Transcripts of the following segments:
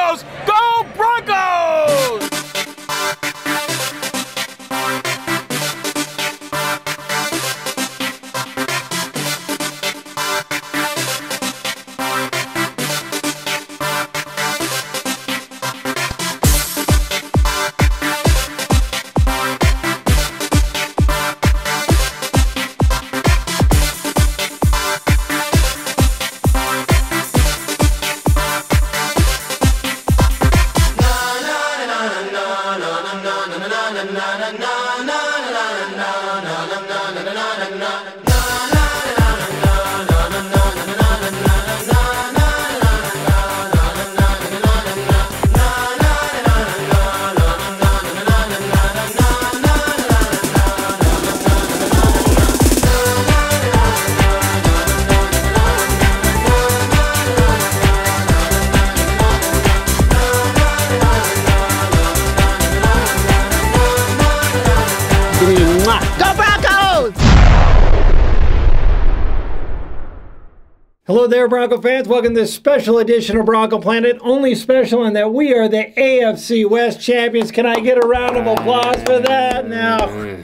Broncos! Go Broncos! Hello there, Bronco fans. Welcome to this special edition of Bronco Planet. Only special in that we are the AFC West Champions. Can I get a round of applause for that? Now,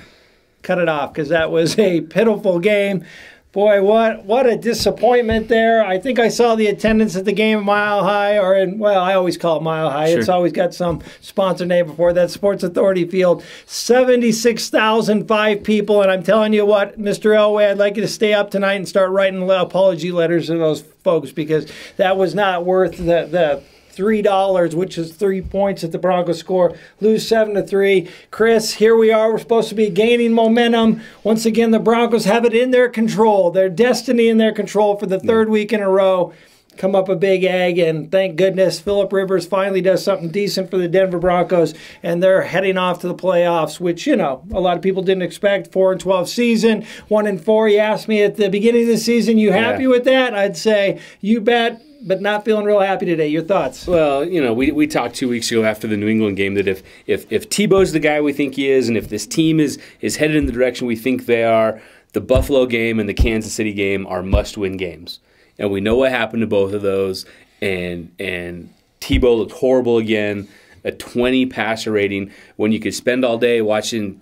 cut it off because that was a pitiful game. Boy, what a disappointment there. I think I saw the attendance at the game at Mile High, well, I always call it Mile High. Sure. It's always got some sponsor name before that. Sports Authority Field, 76,005 people. And I'm telling you what, Mr. Elway, I'd like you to stay up tonight and start writing apology letters to those folks because that was not worth the $3, which is 3 points that the Broncos score, lose 7-3. Chris, here we are. We're supposed to be gaining momentum. Once again, the Broncos have it in their control, their destiny in their control for the third week in a row. Come up a big egg, and thank goodness Phillip Rivers finally does something decent for the Denver Broncos, and they're heading off to the playoffs, which, you know, a lot of people didn't expect. 4-12 season, 1-4. You asked me at the beginning of the season, you happy with that? I'd say, you bet. But not feeling real happy today. Your thoughts? Well, you know, we talked 2 weeks ago after the New England game that if Tebow's the guy we think he is, and if this team is headed in the direction we think they are, the Buffalo game and the Kansas City game are must-win games. And we know what happened to both of those. And Tebow looked horrible again. A 20 passer rating when you could spend all day watching,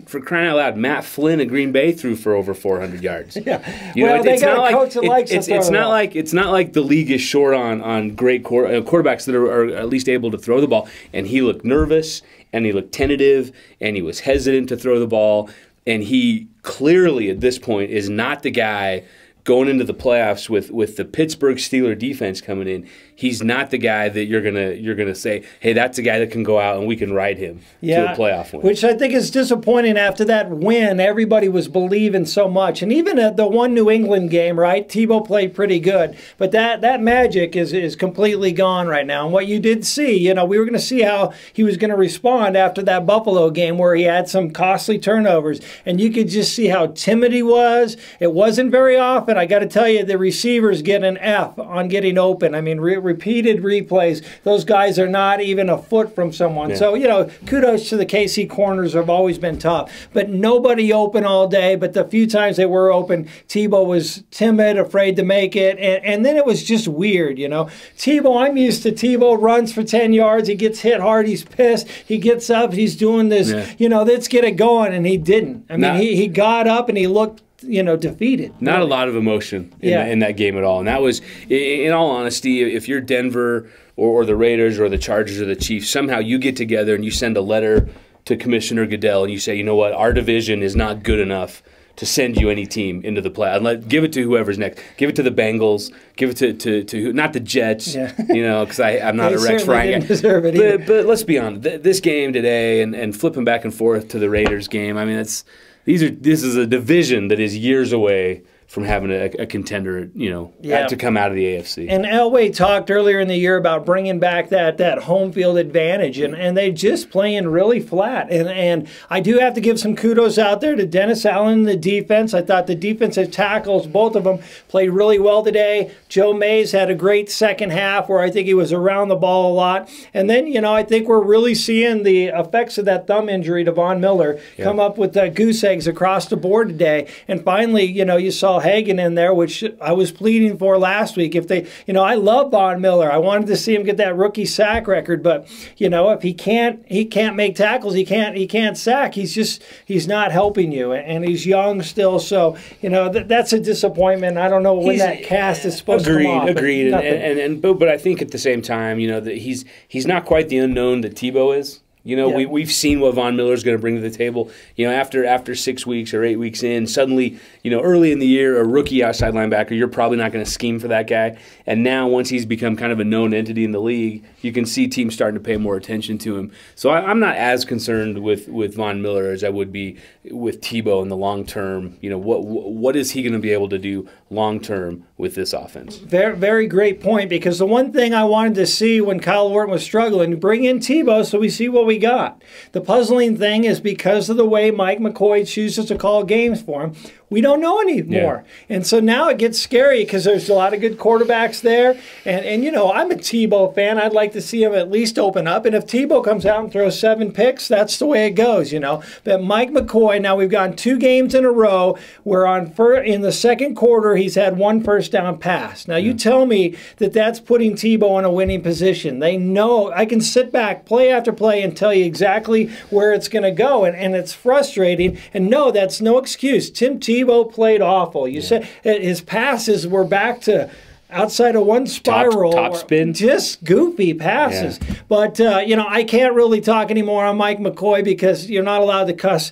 for crying out loud, Matt Flynn of Green Bay threw for over 400 yards. Yeah, they got a coach that likes to throw it's not like the league is short on great quarterbacks that are at least able to throw the ball. And he looked nervous, and he looked tentative, and he was hesitant to throw the ball. And he clearly at this point is not the guy going into the playoffs with the Pittsburgh Steelers defense coming in. He's not the guy that you're gonna say, hey, that's a guy that can go out and we can ride him to a playoff win. Which I think is disappointing after that win. Everybody was believing so much. And even at the one New England game, right, Tebow played pretty good. But that magic is completely gone right now. And what you did see, you know, we were going to see how he was going to respond after that Buffalo game where he had some costly turnovers. And you could just see how timid he was. It wasn't very often. I got to tell you, the receivers get an F on getting open. I mean, repeated replays. Those guys are not even a foot from someone. Yeah. So, you know, kudos to the KC corners have always been tough. But nobody open all day. But the few times they were open, Tebow was timid, afraid to make it. And then it was just weird, you know. I'm used to Tebow runs for 10 yards. He gets hit hard. He's pissed. He gets up. He's doing this, you know, let's get it going. And he didn't. I mean, he got up and he looked, you know, defeated. Not a lot of emotion in that game at all. And that was, in all honesty, if you're Denver or the Raiders or the Chargers or the Chiefs, somehow you get together and you send a letter to Commissioner Goodell and you say, you know what, our division is not good enough to send you any team into the play. Give it to whoever's next. Give it to the Bengals. Give it to not the Jets, you know, because I'm not a Rex Ryan guy. But let's be honest, this game today and flipping back and forth to the Raiders game, I mean, this is a division that is years away from having a contender, you know, to come out of the AFC. And Elway talked earlier in the year about bringing back that home field advantage, and they just playing really flat. And I do have to give some kudos out there to Dennis Allen, the defense. I thought the defensive tackles, both of them, played really well today. Joe Mays had a great second half where I think he was around the ball a lot. And then, you know, I think we're really seeing the effects of that thumb injury to Von Miller come up with goose eggs across the board today. And finally, you know, you saw Kyle Hagan in there, which I was pleading for last week. If they, I love Von Miller. I wanted to see him get that rookie sack record, but if he can't make tackles, he can't sack. He's not helping you, and he's young still. So that's a disappointment. I don't know when that cast is supposed to come off. Agreed. But I think at the same time, that he's not quite the unknown that Tebow is. We've seen what Von Miller's going to bring to the table. After 6 weeks or 8 weeks in, suddenly, early in the year, a rookie outside linebacker, you're probably not going to scheme for that guy. And now, once he's become kind of a known entity in the league, you can see teams starting to pay more attention to him. So I'm not as concerned with Von Miller as I would be with Tebow in the long term. What is he going to be able to do long term with this offense? Very, very great point, because the one thing I wanted to see when Kyle Orton was struggling, bring in Tebow so we see what we got. The puzzling thing is, because of the way Mike McCoy chooses to call games for him, we don't know anymore. Yeah. And so now it gets scary, because there's a lot of good quarterbacks there. And I'm a Tebow fan. I'd like to see him at least open up. And if Tebow comes out and throws 7 picks, that's the way it goes, But Mike McCoy, now we've gone 2 games in a row where in the second quarter he's had 1 first down pass. Now you tell me that that's putting Tebow in a winning position. They know. I can sit back play after play and tell you exactly where it's going to go. And it's frustrating. And no, that's no excuse. Tim Tebow played awful. You said his passes were back to outside of one spiral, top spin, just goofy passes. Yeah. But I can't really talk anymore on Mike McCoy, because you're not allowed to cuss.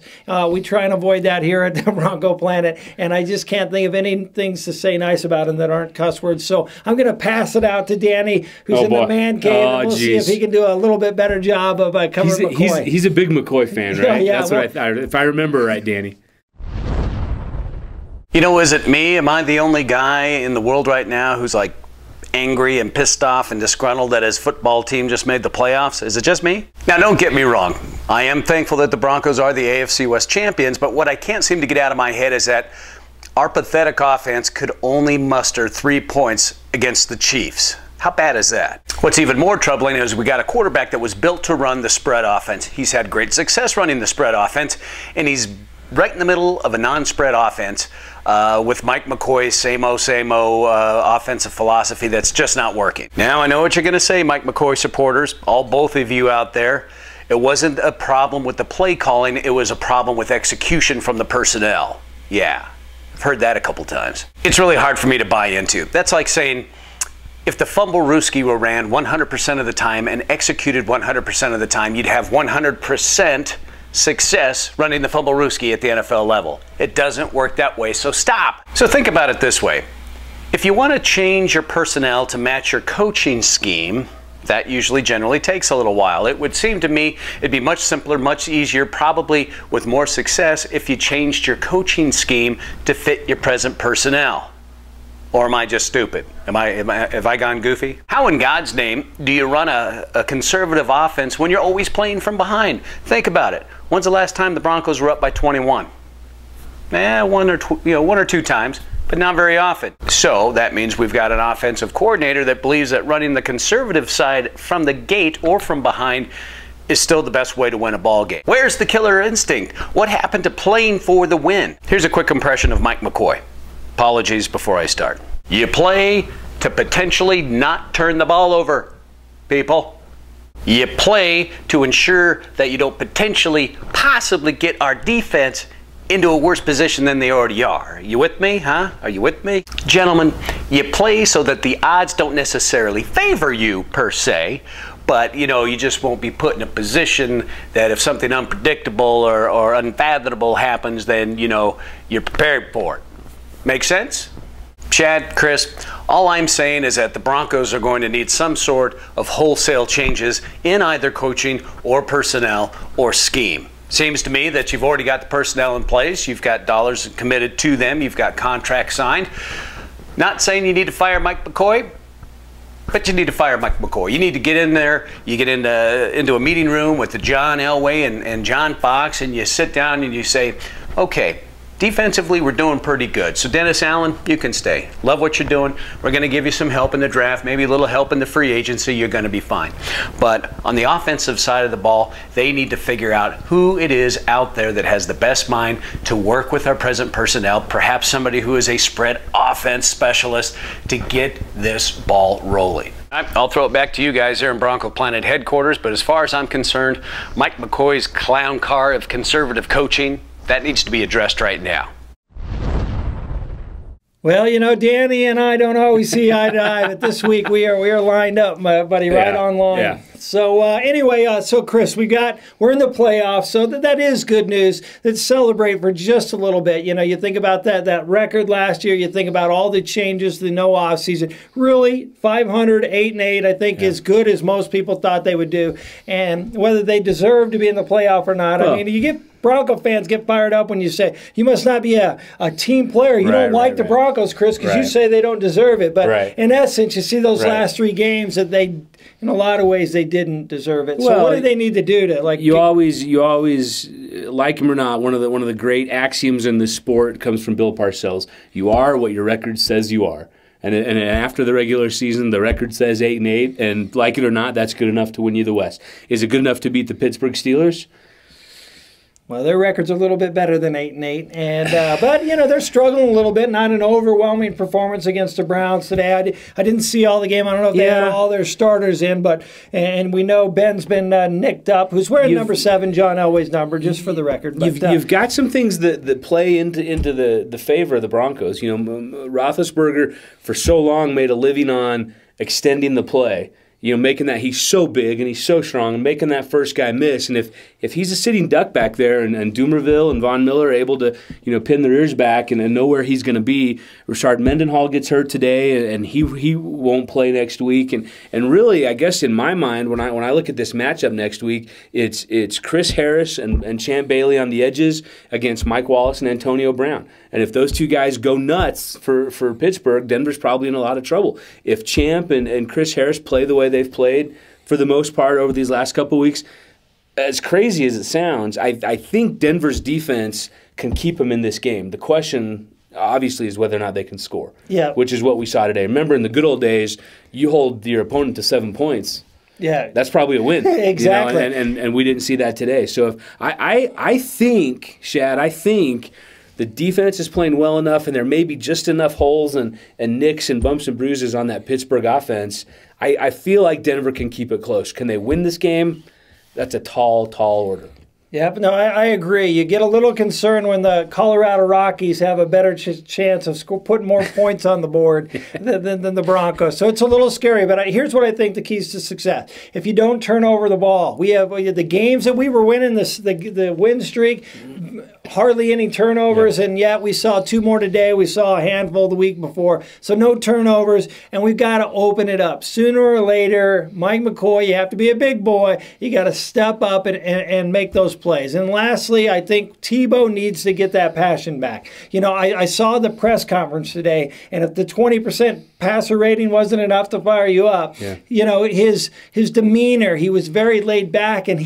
We try and avoid that here at the Bronco Planet, and I just can't think of any things to say nice about him that aren't cuss words. So I'm going to pass it out to Danny, who's in the man cave, and we'll see if he can do a little bit better job of covering McCoy. He's a big McCoy fan, right? That's what I thought. If I remember right, Danny. Is it me? Am I the only guy in the world right now who's like angry and pissed off and disgruntled that his football team just made the playoffs? Is it just me? Now, don't get me wrong. I am thankful that the Broncos are the AFC West Champions, but what I can't seem to get out of my head is that our pathetic offense could only muster 3 points against the Chiefs. How bad is that? What's even more troubling is we got a quarterback that was built to run the spread offense. He's had great success running the spread offense, and he's right in the middle of a non-spread offense with Mike McCoy's same-o offensive philosophy that's just not working. Now, I know what you're going to say, Mike McCoy supporters, both of you out there. It wasn't a problem with the play calling, it was a problem with execution from the personnel. Yeah, I've heard that a couple times. It's really hard for me to buy into. That's like saying, if the fumble-rooski were ran 100% of the time and executed 100% of the time, you'd have 100% success running the fumble-rooski at the NFL level. It doesn't work that way, so stop. So think about it this way. If you want to change your personnel to match your coaching scheme, that usually generally takes a little while. It would seem to me it'd be much simpler, much easier, probably with more success if you changed your coaching scheme to fit your present personnel. Or am I just stupid? Have I gone goofy? How in God's name do you run a conservative offense when you're always playing from behind? Think about it. When's the last time the Broncos were up by 21? One or two times, but not very often. So that means we've got an offensive coordinator that believes that running the conservative side from the gate or from behind is still the best way to win a ball game. Where's the killer instinct? What happened to playing for the win? Here's a quick impression of Mike McCoy. Apologies before I start. You play to potentially not turn the ball over, people. You play to ensure that you don't possibly get our defense into a worse position than they already are. Are you with me, huh? Are you with me? Gentlemen, you play so that the odds don't necessarily favor you per se, but you just won't be put in a position that if something unpredictable or unfathomable happens, then you're prepared for it. Make sense? Chad, Chris, all I'm saying is that the Broncos are going to need some sort of wholesale changes in either coaching or personnel or scheme. Seems to me that you've already got the personnel in place. You've got dollars committed to them. You've got contracts signed. Not saying you need to fire Mike McCoy, but you need to fire Mike McCoy. You need to get in there. You get into a meeting room with the John Elway and John Fox, and you sit down and you say, okay, Defensively, we're doing pretty good. So Dennis Allen, you can stay. Love what you're doing. We're going to give you some help in the draft, maybe a little help in the free agency. You're going to be fine. But on the offensive side of the ball, they need to figure out who it is out there that has the best mind to work with our present personnel, perhaps somebody who is a spread offense specialist, to get this ball rolling. I'll throw it back to you guys there in Bronco Planet headquarters, but as far as I'm concerned, Mike McCoy's clown car of conservative coaching, that needs to be addressed right now. Well, you know, Danny and I don't always see eye to eye, but this week we are lined up, my buddy, right on line. Yeah. So anyway, so Chris, we're in the playoffs, so that is good news. Let's celebrate for just a little bit. You know, you think about that record last year. You think about all the changes, the no off season. Really, 500, 8-8, I think, is good as most people thought they would do. And whether they deserve to be in the playoff or not, I mean, you get. Bronco fans get fired up when you say you must not be a team player. You don't like the Broncos, Chris, because you say they don't deserve it. But in essence, you see those last 3 games that they, in a lot of ways, they didn't deserve it. So what do they need to do to like? You always like him or not. One of the great axioms in this sport comes from Bill Parcells. You are what your record says you are. And after the regular season, the record says 8-8, and like it or not, that's good enough to win you the West. Is it good enough to beat the Pittsburgh Steelers? Well, their record's a little bit better than 8-8, and but you know they're struggling a little bit. Not an overwhelming performance against the Browns today. I didn't see all the game. I don't know if they had all their starters in, but and we know Ben's been nicked up. Who's wearing number 7, John Elway's number, just for the record. But, you've got some things that play into the favor of the Broncos. You know, Roethlisberger for so long made a living on extending the play. You know, making that he's so big and he's so strong and making that first guy miss. And if he's a sitting duck back there and Dumerville and Von Miller are able to, you know, pin their ears back and know where he's going to be, Rashard Mendenhall gets hurt today and he won't play next week. And really, I guess in my mind, when I look at this matchup next week, it's Chris Harris and Champ Bailey on the edges against Mike Wallace and Antonio Brown. And if those 2 guys go nuts for Pittsburgh, Denver's probably in a lot of trouble. If Champ and Chris Harris play the way they've played for the most part over these last couple of weeks, as crazy as it sounds, I think Denver's defense can keep them in this game. The question, obviously, is whether or not they can score, which is what we saw today. Remember, in the good old days, you hold your opponent to 7 points. Yeah, that's probably a win. Exactly. You know, and we didn't see that today. So if I think, Shad, the defense is playing well enough, and there may be just enough holes and nicks and bumps and bruises on that Pittsburgh offense. I feel like Denver can keep it close. Can they win this game? That's a tall order. Yep, no, I agree. You get a little concerned when the Colorado Rockies have a better chance of putting more points on the board than the Broncos. So it's a little scary, but here's what I think the keys to success. If you don't turn over the ball, we have the games that we were winning, the win streak, hardly any turnovers, and yet we saw 2 more today. We saw a handful the week before. So no turnovers, and we've got to open it up. Sooner or later, Mike McCoy, you have to be a big boy. You got to step up and make those plays. And lastly, I think Tebow needs to get that passion back. You know, I saw the press conference today, and if the 20% passer rating wasn't enough to fire you up, you know, his demeanor, he was very laid back, and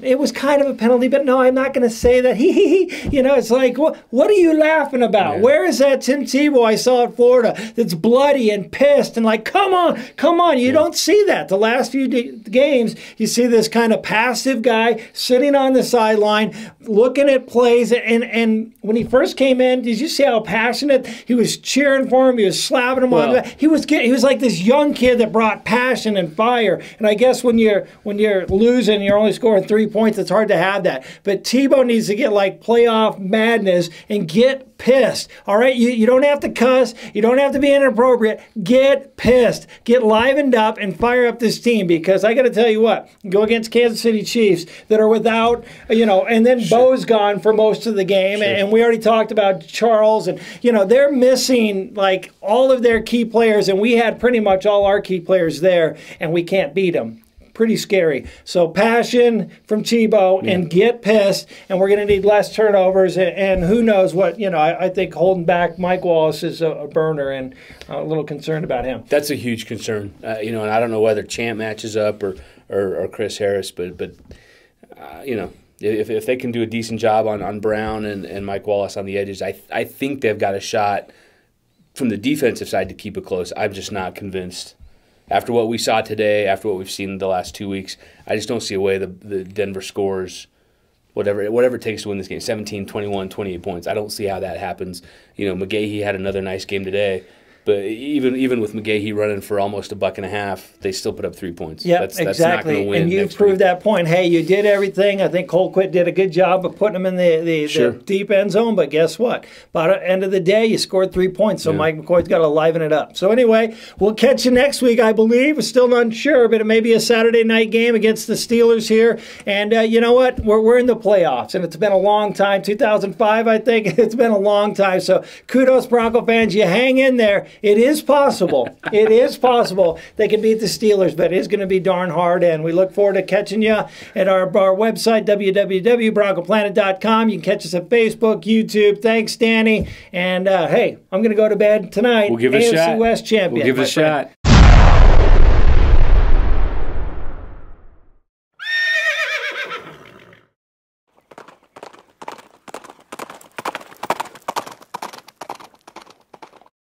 it was kind of a penalty, but no, I'm not going to say that. You know, it's like, what are you laughing about? Yeah. Where is that Tim Tebow I saw at Florida that's bloody and pissed and like, come on. You don't see that. The last few games, you see this kind of passive guy sitting on the sideline looking at plays, and when he first came in, did you see how passionate he was cheering for him? He was slapping him on the back. He was like this young kid that brought passion and fire. And I guess when you're losing, you're only scoring 3 points, it's hard to have that. But Tebow needs to get like playoff madness and get pissed. All right, you don't have to cuss, you don't have to be inappropriate. Get pissed, get livened up, and fire up this team, because I got to tell you what, go against Kansas City Chiefs that are without, you know, and then Bo's gone for most of the game, and we already talked about Charles, and you know they're missing like all of their key players, and we had pretty much all our key players there, and we can't beat them. Pretty scary. So passion from Tebow and get pissed, and we're going to need less turnovers, and who knows what, you know, I think holding back Mike Wallace is a burner, and a little concerned about him. That's a huge concern. You know, and I don't know whether Champ matches up or Chris Harris, but you know, If they can do a decent job on Brown and Mike Wallace on the edges, I think they've got a shot from the defensive side to keep it close. I'm just not convinced. After what we saw today, after what we've seen the last 2 weeks, I just don't see a way the Denver scores whatever it takes to win this game, 17, 21, 28 points. I don't see how that happens. McGahee had another nice game today. But even with McGahee running for almost $1.50, they still put up 3 points. Yeah, that's exactly. not going to win. And you proved that point. Hey, you did everything. I think Colquitt did a good job of putting them in the deep end zone. But guess what? By the end of the day, you scored 3 points. So Mike McCoy's got to liven it up. So anyway, we'll catch you next week, I believe. We're still not sure, but it may be a Saturday night game against the Steelers here. And you know what? We're in the playoffs, and it's been a long time. 2005, I think. It's been a long time. So kudos, Bronco fans. You hang in there. It is possible. It is possible they can beat the Steelers, but it is going to be darn hard. And we look forward to catching you at our website, www.broncoplanet.com. You can catch us at Facebook, YouTube. Thanks, Danny. And hey, I'm going to go to bed tonight. We'll give it a shot. AFC West Champions. We'll give it a shot.